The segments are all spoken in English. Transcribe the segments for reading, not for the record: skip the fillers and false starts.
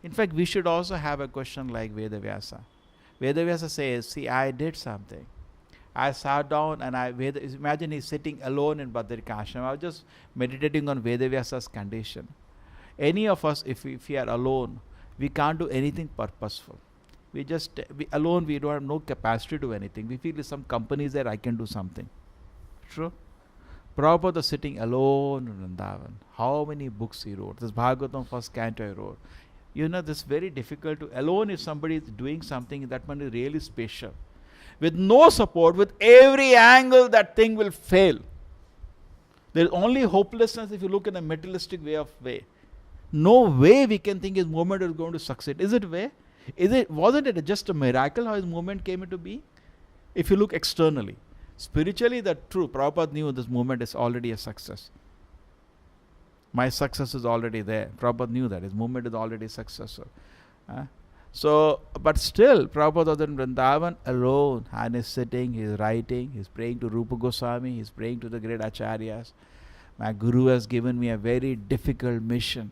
In fact, we should also have a question like Vedavyasa. Vedavyasa says, see, I did something. I sat down and imagine he's sitting alone in Badrikashram. I was just meditating on Vedavyasa's condition. Any of us, if we are alone, we can't do anything purposeful. We alone, we don't have no capacity to do anything. We feel some company is there, I can do something. True? Prabhupada was sitting alone in Vrindavan. How many books he wrote? This Bhagavatam first canto he wrote. You know, this is very difficult to, alone if somebody is doing something, that one is really special. With no support, with every angle, that thing will fail. There is only hopelessness if you look in a materialistic way. No way we can think his movement is going to succeed. Is it way? Wasn't it just a miracle how his movement came into being? If you look externally. Spiritually, that's true. Prabhupada knew this movement is already a success. My success is already there. Prabhupada knew that. His movement is already successful. But still, Prabhupada was in Vrindavan alone, and he's sitting, he's writing, he's praying to Rupa Goswami, he's praying to the great acharyas. My Guru has given me a very difficult mission.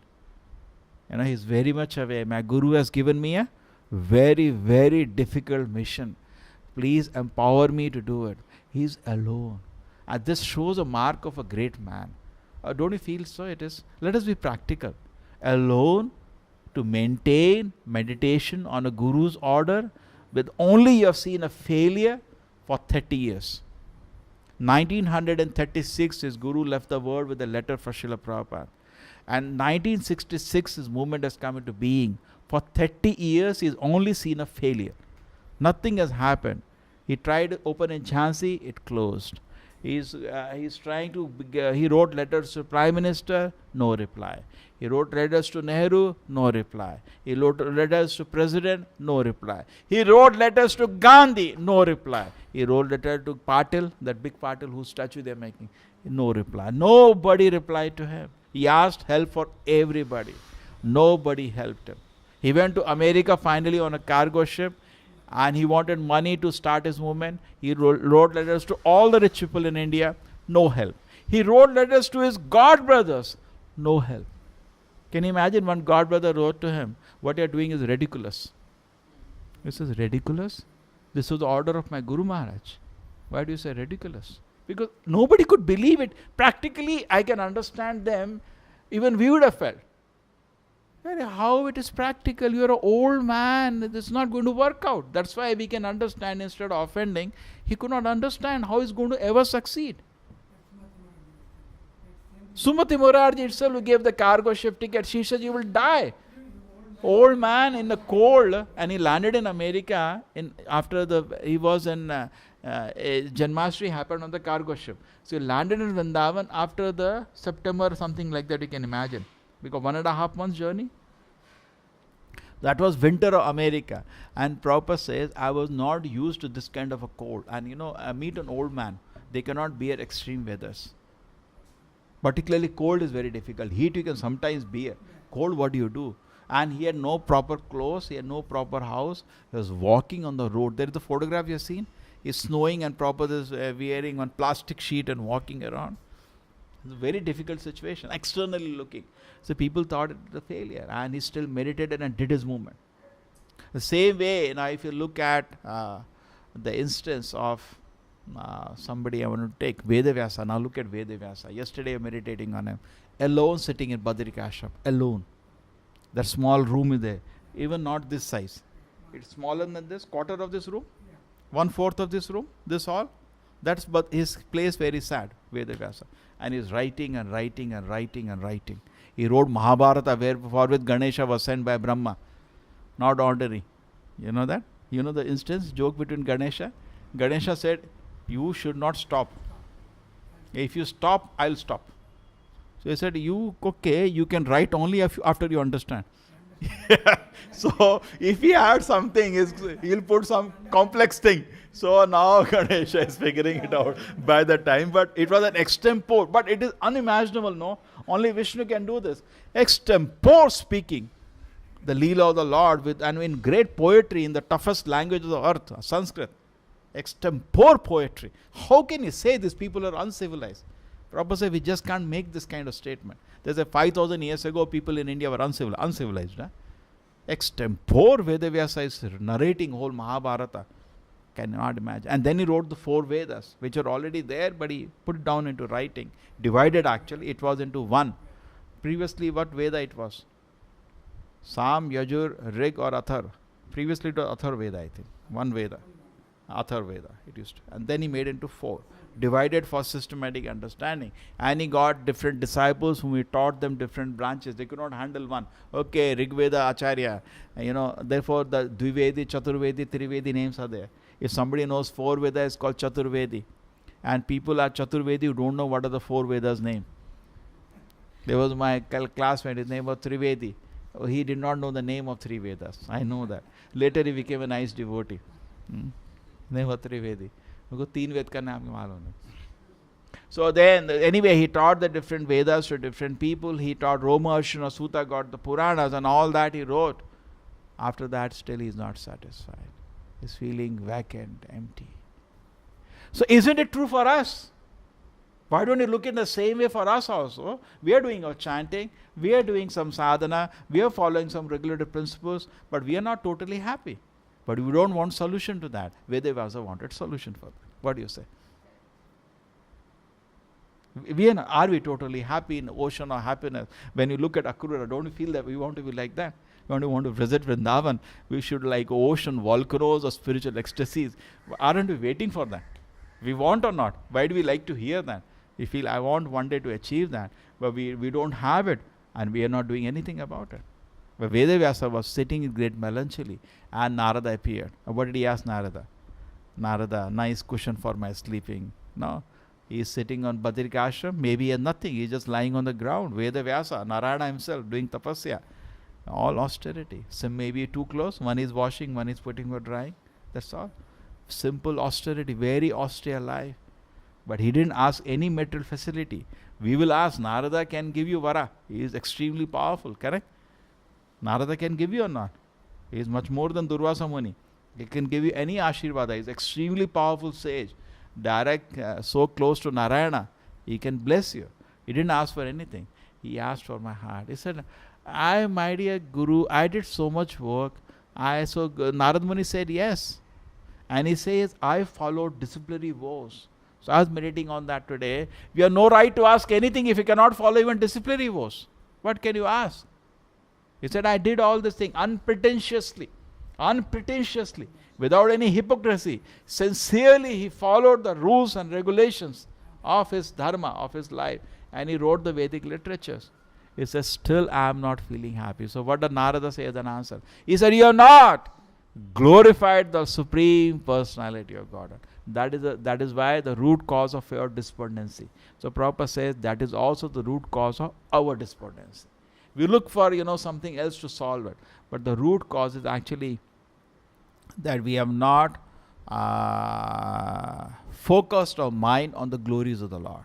You know, he's very much aware. My Guru has given me a very, very difficult mission. Please empower me to do it. He's alone. And this shows a mark of a great man. Don't you feel so? It is. Let us be practical. Alone to maintain meditation on a Guru's order, with only you have seen a failure for 30 years. 1936, his Guru left the world with a letter for Srila Prabhupada. And 1966, his movement has come into being. For 30 years, he's only seen a failure. Nothing has happened. He tried to open in Jhansi, it closed. He's trying to, he wrote letters to Prime Minister, no reply. He wrote letters to Nehru, no reply. He wrote letters to President, no reply. He wrote letters to Gandhi, no reply. He wrote letter to Patil, that big Patil whose statue they're making, no reply. Nobody replied to him. He asked help for everybody. Nobody helped him. He went to America finally on a cargo ship, and he wanted money to start his movement. He wrote letters to all the rich people in India, no help. He wrote letters to his god brothers, no help. Can you imagine one god brother wrote to him, what you are doing is ridiculous. This is ridiculous? This was the order of my Guru Maharaj. Why do you say ridiculous? Because nobody could believe it. Practically, I can understand them. Even we would have felt, how it is practical? You are an old man. It is not going to work out. That's why we can understand instead of offending. He could not understand how he's going to ever succeed. Sumati Morarji itself, who gave the cargo ship ticket, she said, you will die. Old man in the cold, and he landed in America. He was in Janmashtami happened on the cargo ship. So he landed in Vrindavan after the September, something like that. You can imagine, because 1.5 months journey. That was winter of America. And Prabhupada says, I was not used to this kind of a cold. And you know, I meet an old man. They cannot bear extreme weathers. Particularly cold is very difficult. Heat you can sometimes bear. Cold, what do you do? And he had no proper clothes. He had no proper house. He was walking on the road. There is the photograph you have seen. It's snowing and Prabhupada is wearing one plastic sheet and walking around. It's a very difficult situation, externally looking. So people thought it was a failure, and he still meditated and did his movement. The same way, now if you look at the instance of somebody I want to take, Vedavyasa. Now look at Vedavyasa. Yesterday meditating on him. Alone sitting in Badrikashram. Alone. That small room is there. Even not this size. It's smaller than this, quarter of this room. 1/4 of this room, this hall. That's but his place very sad, Vedavyasa. And he's writing and writing and writing and writing. He wrote Mahabharata, where forthwith Ganesha was sent by Brahma. Not ordinary. You know that? You know the instance, joke between Ganesha? Ganesha said, you should not stop. If you stop, I'll stop. So he said, you can write only after you understand. So if he had something, he'll put some complex thing. So now Ganesha is figuring it out by the time. But it was an extempore. But it is unimaginable, no? Only Vishnu can do this. Extempore speaking. The Leela of the Lord and in great poetry in the toughest language of the earth, Sanskrit. Extempore poetry. How can you say these people are uncivilized? Prabhupada said we just can't make this kind of statement. There's a 5,000 years ago people in India were uncivilized. Extempore Vedavyasa is narrating whole Mahabharata. Cannot imagine. And then he wrote the 4 Vedas, which are already there, but he put it down into writing. Divided actually, it was into one. Previously what Veda it was? Sam, Yajur, Rig or Athar. Previously it was Athar Veda, I think. One Veda. Athar Veda it used to. And then he made into 4. Divided for systematic understanding. And he got different disciples whom he taught them different branches. They could not handle one. Okay, Rig Veda, Acharya. Therefore the Dvivedi, Chaturvedi, Trivedi names are there. If somebody knows 4 Veda, it's called Chaturvedi. And people are Chaturvedi who don't know what are the 4 Vedas' name. There was my classmate, his name was Trivedi. He did not know the name of 3 Vedas. I know that. Later he became a nice devotee. Name was Trivedi. So then, anyway, he taught the different Vedas to different people. He taught Romaharshana Sutta, got the Puranas and all that he wrote. After that, still he is not satisfied. He's feeling vacant, empty. So isn't it true for us? Why don't you look in the same way for us also? We are doing our chanting, we are doing some sadhana, we are following some regulative principles, but we are not totally happy. But we don't want solution to that. Vedavyasa wanted solution for that. What do you say? Are we totally happy in the ocean of happiness? When you look at Akrura, don't you feel that we want to be like that? We want to visit Vrindavan. We should like ocean, volcanoes or spiritual ecstasies. Aren't we waiting for that? We want or not? Why do we like to hear that? We feel I want one day to achieve that. But we don't have it and we are not doing anything about it. But Vedavyasa was sitting in great melancholy and Narada appeared. What did he ask Narada? Narada, nice cushion for my sleeping. No. He is sitting on Badrikashram. Maybe he has nothing. He is just lying on the ground. Vedavyasa, Narayana himself doing tapasya. All austerity. Some maybe 2 clothes. One is washing, one is putting for drying. That's all. Simple austerity. Very austere life. But he didn't ask any material facility. We will ask, Narada can give you vara. He is extremely powerful. Correct? Narada can give you or not? He is much more than Durvasa Muni. He can give you any Ashirvada. He is extremely powerful sage. Direct, so close to Narayana. He can bless you. He didn't ask for anything. He asked for my heart. He said, my dear Guru, I did so much work. Narad Muni said yes. And he says, I followed disciplinary vows. So I was meditating on that today. We have no right to ask anything if you cannot follow even disciplinary vows. What can you ask? He said, I did all this thing unpretentiously, without any hypocrisy. Sincerely, he followed the rules and regulations of his dharma, of his life. And he wrote the Vedic literatures. He says, still I am not feeling happy. So what did Narada say as an answer? He said, you have not glorified the Supreme Personality of Godhead. That is why the root cause of your despondency. So Prabhupada says that is also the root cause of our despondency. We look for, something else to solve it. But the root cause is actually that we have not focused our mind on the glories of the Lord.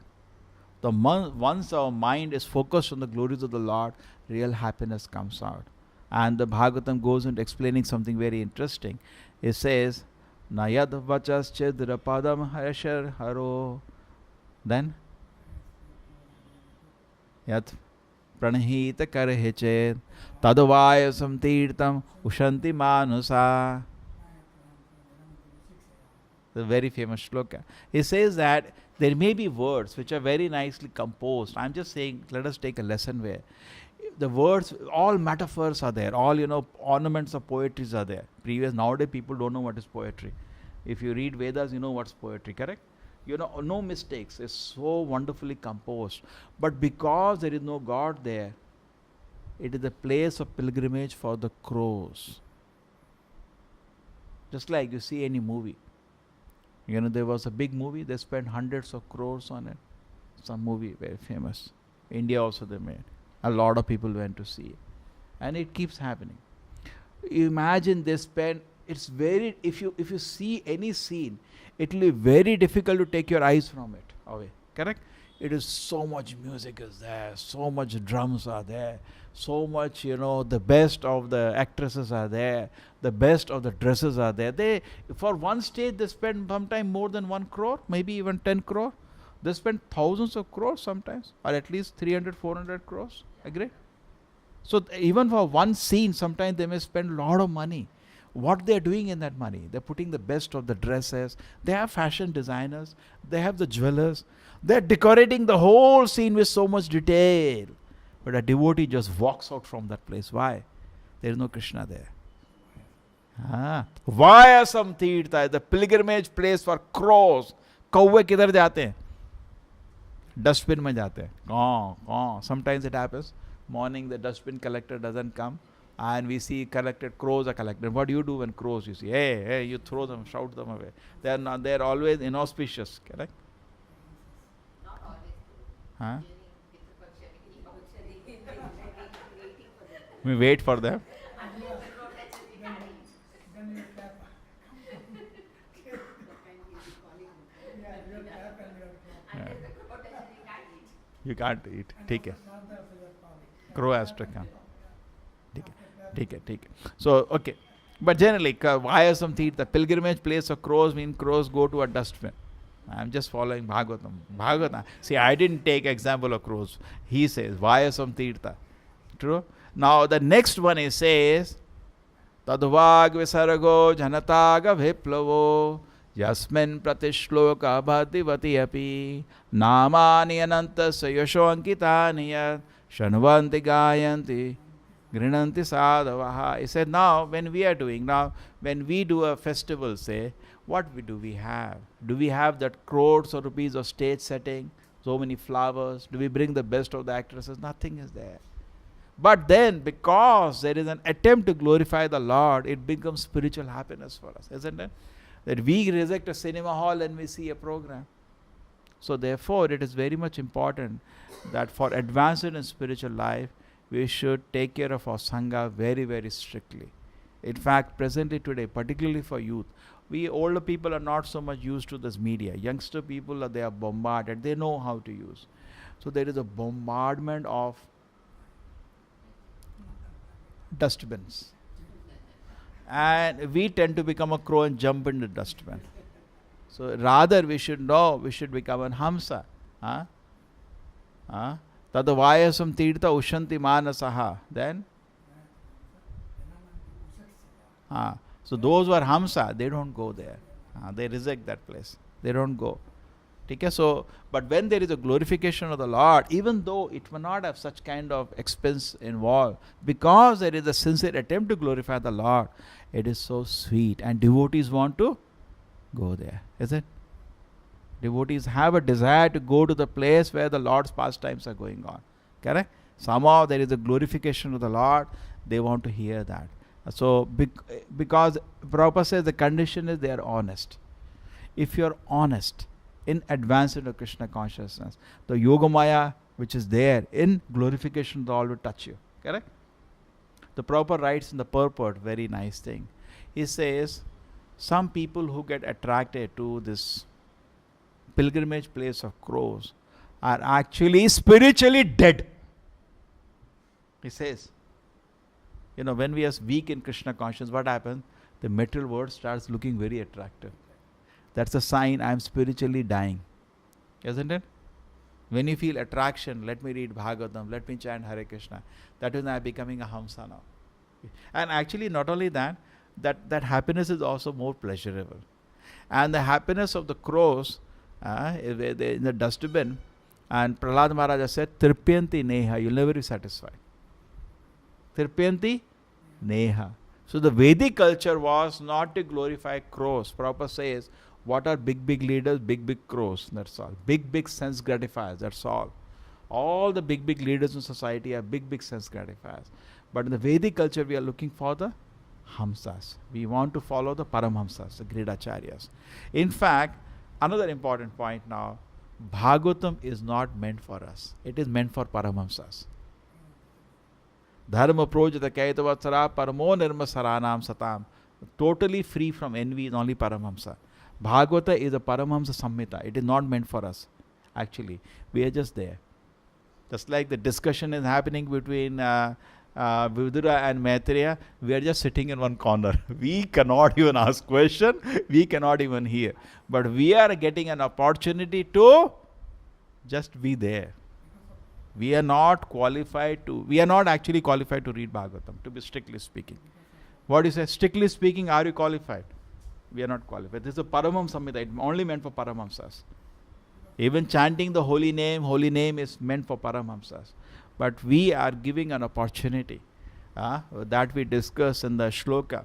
Once our mind is focused on the glories of the Lord, real happiness comes out. And the Bhagavatam goes into explaining something very interesting. It says, Nayad vachas chidrapadam harashar haro. Then, Yat pranahita karhechet tadavaya samtirtam ushanti manusa. The very famous shloka. He says that there may be words which are very nicely composed. I'm just saying, let us take a lesson where the words, all metaphors are there, all ornaments of poetry are there. Nowadays people don't know what is poetry. If you read Vedas, you know what's poetry, correct? You know, no mistakes. It's so wonderfully composed. But because there is no God there, it is a place of pilgrimage for the crows. Just like you see any movie. You know, there was a big movie, they spent hundreds of crores on it. Some movie, very famous. India also they made. A lot of people went to see it. And it keeps happening. Imagine they spend, it's very, if you see any scene, it will be very difficult to take your eyes from it away. Correct? It is so much music is there, so much drums are there, so much, you know, the best of the actresses are there, the best of the dresses are there. They, for one stage, they spend sometimes more than 1 crore, maybe even 10 crore. They spend thousands of crores sometimes, or at least 300, 400 crores. Agree? So even for one scene, sometimes they may spend a lot of money. What they are doing in that money? They are putting the best of the dresses. They have fashion designers. They have the jewelers. They are decorating the whole scene with so much detail. But a devotee just walks out from that place. Why? There is no Krishna there. Vayasam Tirtha is the pilgrimage place for crows. कौवे किधर जाते हैं? Dustbin में जाते हैं. Sometimes it happens. Morning the dustbin collector doesn't come. And we see collected, crows are collected. What do you do when crows you see? Hey, you throw them, shout them away. They are not, they are always inauspicious, correct? Not always. Huh? We wait for them. You can't eat. Take it. Crow has to come. Take it. So, okay. But generally, Vayasam Tirtha, the pilgrimage place of crows, mean crows go to a dustbin. I'm just following Bhagavatam. See, I didn't take example of crows. He says, Vayasam Tirtha. True? Now, the next one he says, Tadvag Visargo Janataga Viplavo Yasmin Pratishloka Bhadivati Api Namani Ananta Sayasho Ankitaniya Shanvanti Gayanti Grinanti Sadhavaha. He said, now when we do a festival, say, what do we have? Do we have that crores of rupees of stage setting, so many flowers? Do we bring the best of the actresses? Nothing is there. But then, because there is an attempt to glorify the Lord, it becomes spiritual happiness for us, isn't it? That we reject a cinema hall and we see a program. So therefore, it is very much important that for advancement in spiritual life, we should take care of our Sangha very, very strictly. In fact, presently today, particularly for youth, we older people are not so much used to this media. Youngster people, they are bombarded. They know how to use. So there is a bombardment of dustbins. And we tend to become a crow and jump in the dustbin. So rather we should become an Hamsa. Tadavayasam Tirtha Ushanti Manasaha. Then? So those who are Hamsa, they don't go there. They reject that place. They don't go. Okay? So, but when there is a glorification of the Lord, even though it may not have such kind of expense involved, because there is a sincere attempt to glorify the Lord, it is so sweet. And devotees want to go there. Is it? Devotees have a desire to go to the place where the Lord's pastimes are going on. Correct? Somehow there is a glorification of the Lord. They want to hear that. So, because Prabhupada says the condition is they are honest. If you are honest in advancement of Krishna consciousness, the Yogamaya which is there in glorification of the Lord will touch you. Correct? The Prabhupada writes in the purport, very nice thing. He says, some people who get attracted to this pilgrimage place of crows are actually spiritually dead. He says, when we are weak in Krishna consciousness, what happens? The material world starts looking very attractive. That's a sign I am spiritually dying. Isn't it? When you feel attraction, let me read Bhagavatam, let me chant Hare Krishna. That is I am becoming a Hamsa now. And actually not only that happiness is also more pleasurable. And the happiness of the crows in the dustbin, and Prahlad Maharaja said, Tripyanti Neha, you'll never be satisfied. Tripyanti Neha. So the Vedic culture was not to glorify crows. Prabhupada says, what are big leaders? Big crows. That's all. Big sense gratifiers. That's all. All the big leaders in society are big sense gratifiers. But in the Vedic culture, we are looking for the Hamsas. We want to follow the Paramhamsas, the great acharyas. In fact, another important point now, Bhagavatam is not meant for us. It is meant for Paramhamsas. Dharma projata kaitavatsara paramo nirma saranam satam. Totally free from envy is only Paramhamsa. Bhagavata is a Paramhamsa Samhita. It is not meant for us. Actually, we are just there. Just like the discussion is happening between Vidura and Maitreya, we are just sitting in one corner. We cannot even ask question. We cannot even hear. But we are getting an opportunity to just be there. We are not actually qualified to read Bhagavatam, to be strictly speaking. What do you say? Strictly speaking, are you qualified? We are not qualified. This is a Paramam Samhita. It's only meant for Paramhamsas. Even chanting the holy name is meant for Paramhamsas. But we are giving an opportunity that we discuss in the shloka.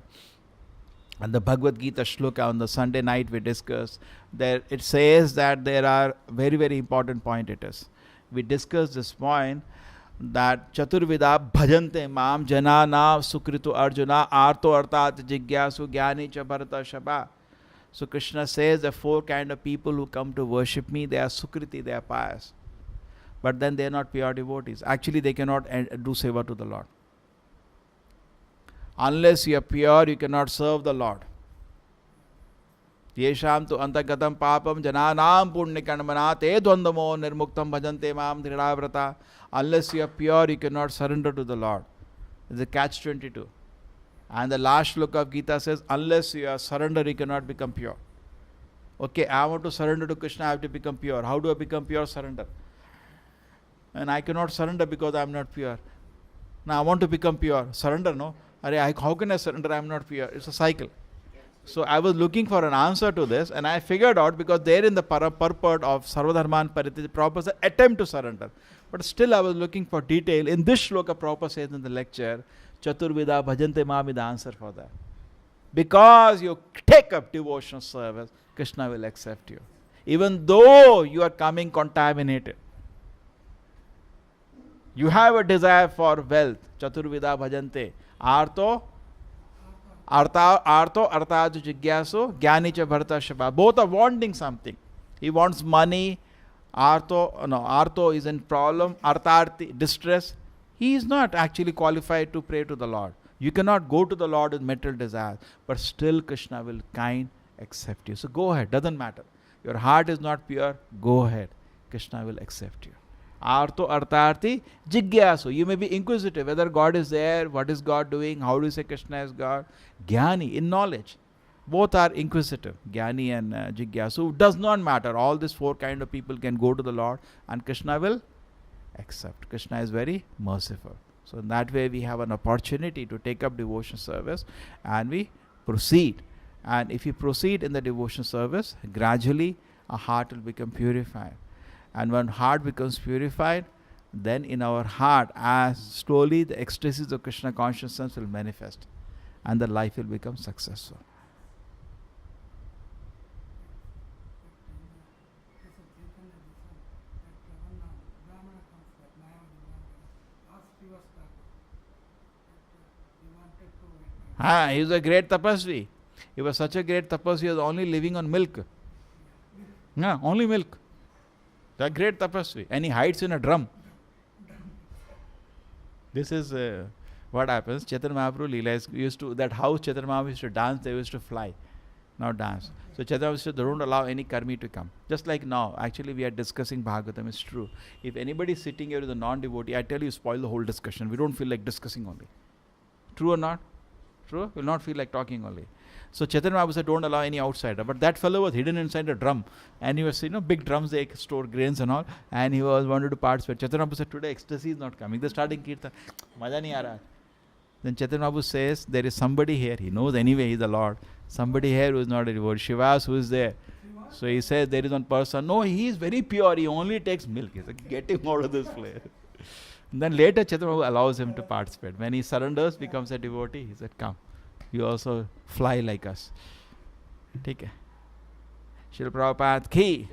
And the Bhagavad Gita shloka on the Sunday night we discuss. There it says that there are very important point it is. We discussed this point that Chaturvida bhajante mam janana sukritu arjuna arto artat jigyasu jnani cha bharata shaba. So Krishna says the four kind of people who come to worship me, they are sukriti, they are pious. But then they are not pure devotees. Actually, they cannot do seva to the Lord. Unless you are pure, you cannot serve the Lord. Yesham tu antagatam papam jananam punnikanmana te dvandamo nirmuktam bhajante mam dhridavrata. Unless you are pure, you cannot surrender to the Lord. It's a catch-22. And the last shloka of Gita says, unless you are surrender, you cannot become pure. Okay, I want to surrender to Krishna, I have to become pure. How do I become pure? Surrender. And I cannot surrender because I am not pure. Now I want to become pure. Surrender, no? How can I surrender? I am not pure. It's a cycle. So I was looking for an answer to this, and I figured out, because there in the purport of Sarvadharman Parityaja, Prabhupada said attempt to surrender. But still I was looking for detail. In this shloka, Prabhupada says in the lecture, Chaturvida bhajante mam is the answer for that. Because you take up devotional service, Krishna will accept you. Even though you are coming contaminated. You have a desire for wealth. Chaturvida bhajante. Arto artaju jigyasu jnani cha bharata shaba. Both are wanting something. He wants money. Arto is in problem. Artarti, distress. He is not actually qualified to pray to the Lord. You cannot go to the Lord with material desires. But still Krishna will accept you. So go ahead. Doesn't matter. Your heart is not pure. Go ahead. Krishna will accept you. Arto artarti jigyasu. You may be inquisitive whether God is there, what is God doing, how do you say Krishna is God. Jnani, in knowledge. Both are inquisitive. Jnani and jigyasu. Does not matter. All these four kind of people can go to the Lord and Krishna will accept. Krishna is very merciful. So in that way we have an opportunity to take up devotion service and we proceed. And if we proceed in the devotion service, gradually our heart will become purified. And when heart becomes purified, then in our heart, as slowly the ecstasies of Krishna consciousness will manifest and the life will become successful. He was a great tapasvi. He was such a great tapasvi, he was only living on milk. Only milk. A great tapasvi. And he hides in a drum. This is what happens. Chaitanya Mahaprabhu Leela used to, that house Chaitanya Mahaprabhu used to dance, they used to fly. Now dance. So Chaitanya Mahaprabhu said, don't allow any karmi to come. Just like now, actually we are discussing Bhagavatam, it's true. If anybody is sitting here with a non-devotee, I tell you, spoil the whole discussion. We don't feel like discussing only. True or not? True? We'll not feel like talking only. So Chaitanya Mahaprabhu said, don't allow any outsider. But that fellow was hidden inside a drum. And he was, big drums, they store grains and all. And he wanted to participate. Chaitanya Mahaprabhu said, today ecstasy is not coming. They're starting kirtan. Maja nahi aa raha. Then Chaitanya Mahaprabhu says, there is somebody here. He knows anyway he's the Lord. Somebody here who is not a devotee. Shivas, who is there? So he says, there is one person. No, he is very pure. He only takes milk. He said, get him out of this place. And then later Chaitanya Mahaprabhu allows him to participate. When he surrenders, becomes a devotee, he said, come. you also fly like us. ठीक है. Srila Prabhupada ki